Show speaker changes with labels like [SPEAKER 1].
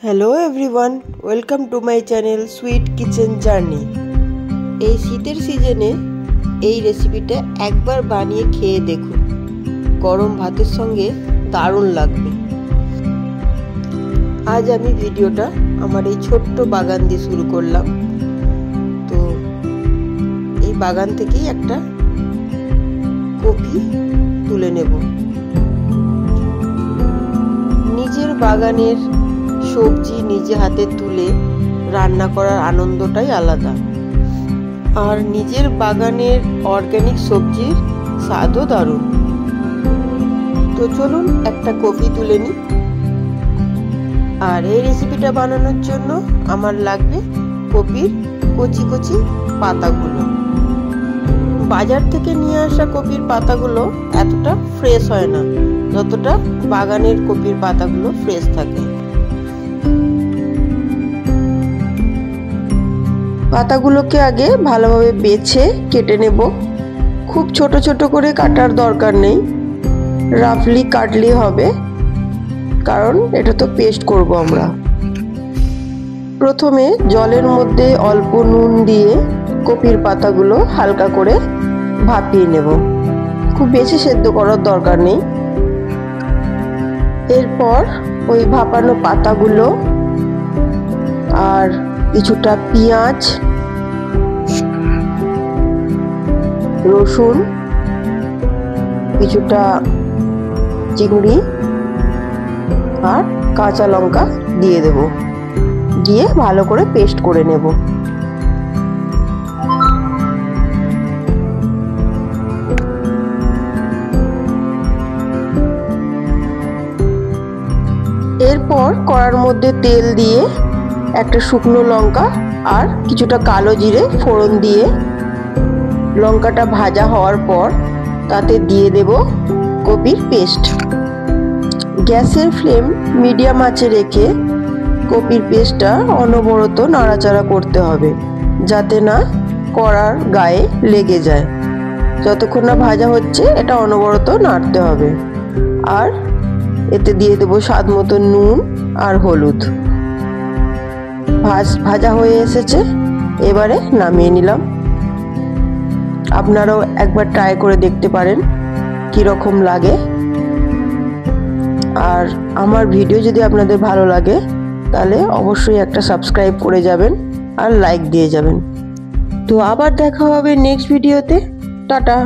[SPEAKER 1] Hello everyone, welcome to my channel sweet kitchen journey. এই শীতের সিজনে এই রেসিপিটা একবার বানিয়ে খেয়ে দেখুন, গরম ভাতের সঙ্গে দারুণ লাগবে। আজ আমি ভিডিওটা আমার এই ছোট্ট বাগান দিয়ে শুরু করলাম। তো এই বাগান থেকেই একটা কপি তুলে নেব। নিজের বাগানের সবজি নিজে হাতে তুলে রান্না করার আনন্দটাই আলাদা, আর নিজের বাগানের অর্গানিক সবজির স্বাদও দারুণ। তো চলুন একটা কপি তুলে নিই। আর এই রেসিপিটা বানানোর জন্য আমার লাগবে কপির কচি কচি পাতাগুলো। বাজার থেকে নিয়ে আসা কপির পাতাগুলো এতটা ফ্রেশ হয় না যতটা বাগানের কপির পাতাগুলো ফ্রেশ থাকে। পাতাগুলোকে আগে ভালোভাবে বেছে কেটে নেব। খুব ছোট ছোট করে কাটার দরকার নেই, রাফলি কাটলেই হবে, কারণ এটা তো পেস্ট করব আমরা। প্রথমে জলের মধ্যে অল্প নুন দিয়ে কপির পাতাগুলো হালকা করে ভাপিয়ে নেব। খুব বেশি সেদ্ধ করার দরকার নেই। এরপর ওই ভাপানো পাতাগুলো আর কিছুটা পেঁয়াজ, রসুন, কিছুটা চিংড়ি আর কাঁচা লঙ্কা দিয়ে দেব, দিয়ে ভালো করে পেস্ট করে নেব। এরপর কড়ার মধ্যে তেল দিয়ে একটা শুকনো লঙ্কা আর কিছুটা কালো জিরে ফোড়ন দিয়ে লঙ্কাটা ভাজা হওয়ার পর তাতে দিয়ে দেব কপির পেস্ট। গ্যাসের ফ্লেম মিডিয়াম আঁচে রেখে কপির পেস্টটা অনবরত নাড়াচাড়া করতে হবে, যাতে না কড়ার গায়ে লেগে যায়। যতক্ষণ না ভাজা হচ্ছে এটা অনবরত নাড়তে হবে। আর এতে দিয়ে দেব স্বাদ মতো নুন আর হলুদ। ভাজা হয়ে এসেছে, এবারে নামিয়ে নিলাম। আপনারাও একবার ট্রাই করে দেখতে পারেন কীরকম লাগে। আর আমার ভিডিও যদি আপনাদের ভালো লাগে তাহলে অবশ্যই একটা সাবস্ক্রাইব করে যাবেন আর লাইক দিয়ে যাবেন। তো আবার দেখা হবে নেক্সট ভিডিওতে। টাটা।